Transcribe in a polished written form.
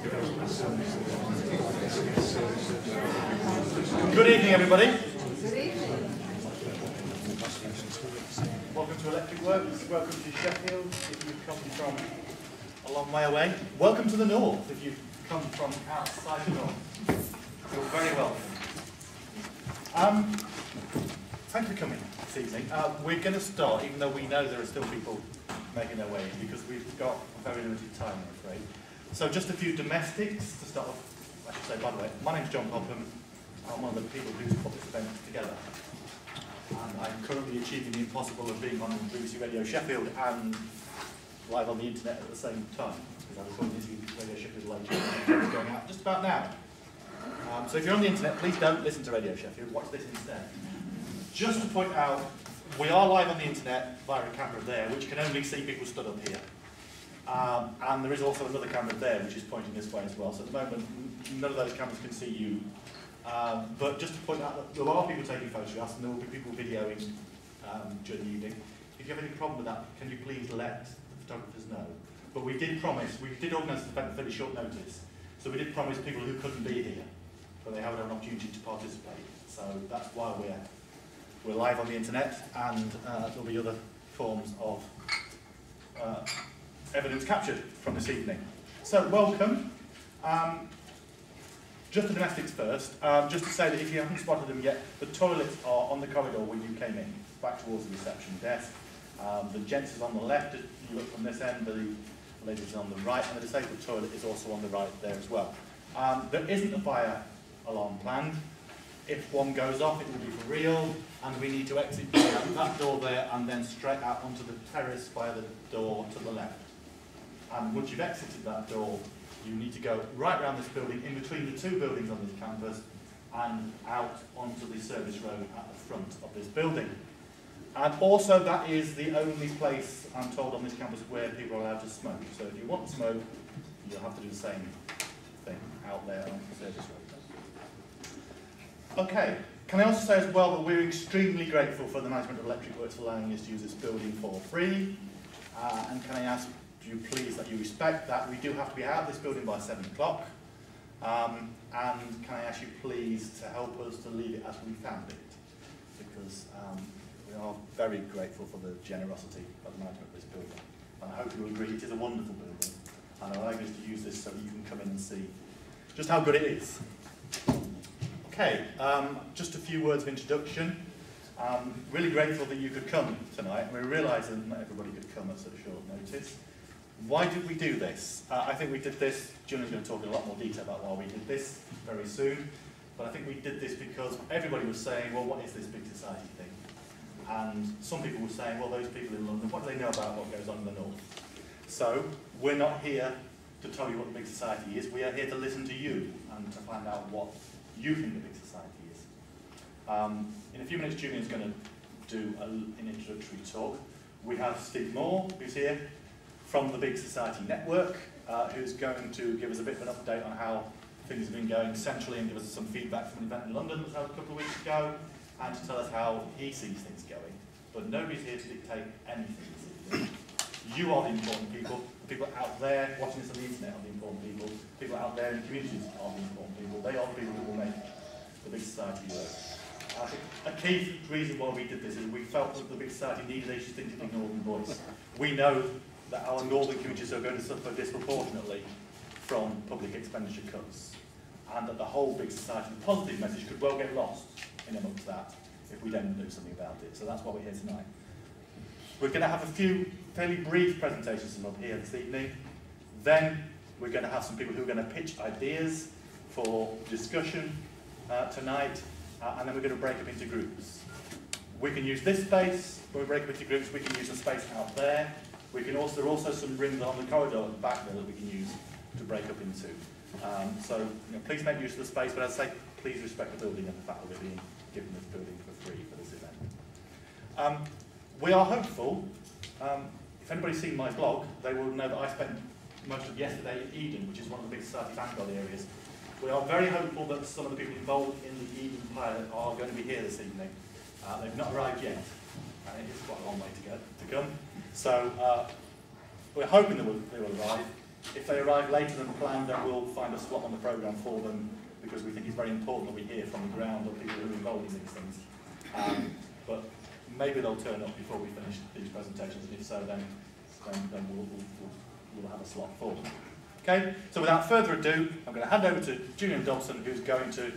Good evening, everybody. Good evening. Welcome to Electric Works. Welcome to Sheffield, if you've come from a long way away. Welcome to the north, if you've come from outside the north. You're very welcome. Thank you for coming this evening. We're going to start, even though we know there are still people making their way in, because we've got a very limited time, I'm afraid. So just a few domestics to start off. I should say, by the way, my name's John Popham. I'm one of the people who's put this event together. And I'm currently achieving the impossible of being on BBC Radio Sheffield and live on the internet at the same time, because I recorded this Radio Sheffield later, it's going out just about now. So if you're on the internet, please don't listen to Radio Sheffield, watch this instead. Just to point out, we are live on the internet via a camera there, which can only see people stood up here. And there is also another camera there, which is pointing this way as well. So at the moment, none of those cameras can see you. But just to point out that there are people taking photographs and there will be people videoing during the evening. If you have any problem with that, can you please let the photographers know? But we did promise, we did organise this event at fairly short notice, so we did promise people who couldn't be here, but they haven't had an opportunity to participate. So that's why we're live on the internet, and there'll be other forms of evidence captured from this evening. So welcome. Just the domestics first, just to say that if you haven't spotted them yet, the toilets are on the corridor where you came in, back towards the reception desk. The gents is on the left, if you look from this end, the ladies is on the right, and the disabled toilet is also on the right there as well. There isn't a fire alarm planned. If one goes off, it will be for real, and we need to exit out that door there and then straight out onto the terrace via the door to the left. And once you've exited that door, you need to go right around this building, in between the two buildings on this campus, and out onto the service road at the front of this building. And also, that is the only place, I'm told, on this campus where people are allowed to smoke. So if you want to smoke, you'll have to do the same thing out there on the service road. Okay, can I also say as well that we're extremely grateful for the management of Electric Works for allowing us to use this building for free. And can I ask you please that you respect that we do have to be out of this building by 7 o'clock. And can I ask you please to help us to leave it as we found it, because we are very grateful for the generosity of the management of this building. And I hope you will agree it is a wonderful building, and I'd like us to use this so that you can come in and see just how good it is. Okay, just a few words of introduction. Really grateful that you could come tonight. We realise that not everybody could come at such short notice. Why did we do this? I think we did this, Julian's going to talk in a lot more detail about why we did this very soon, but I think we did this because everybody was saying, well, what is this big society thing? And some people were saying, well, those people in London, what do they know about what goes on in the north? So, we're not here to tell you what the big society is, we are here to listen to you and to find out what you think the big society is. In a few minutes, Julian's going to do an introductory talk. We have Steve Moore, who's here, from the Big Society Network, who's going to give us a bit of an update on how things have been going centrally and give us some feedback from an event in London that was held a couple of weeks ago, and to tell us how he sees things going. But nobody's here to dictate anything this evening. You are the important people. The people out there watching this on the internet are the important people. People out there in the communities are the important people. They are the people that will make the Big Society work. I think a key reason why we did this is we felt that the Big Society needed a distinctively northern voice. We know that our northern communities are going to suffer disproportionately from public expenditure cuts, and that the whole Big Society, the positive message, could well get lost in amongst that if we don't do something about it. So that's why we're here tonight. We're going to have a few fairly brief presentations from up here this evening. Then we're going to have some people who are going to pitch ideas for discussion tonight, and then we're going to break up into groups. We can use this space when we break up into groups. We can use the space out there. We can also, there are also some rooms on the corridor at the back there that we can use to break up into. So please make use of the space, but as I say, please respect the building and the fact that we're being given this building for free for this event. We are hopeful. If anybody's seen my blog, they will know that I spent most of yesterday in Eden, which is one of the Big Society Vanguard areas. We are very hopeful that some of the people involved in the Eden pilot are going to be here this evening. They've not arrived yet, and it is quite a long way to come. So we're hoping they will arrive. If they arrive later than planned, then we'll find a slot on the programme for them, because we think it's very important that we hear from the ground of people who are involved in these things. But maybe they'll turn up before we finish these presentations, and if so, then we'll have a slot for them. Okay, so without further ado, I'm going to hand over to Julian Dobson, who's going to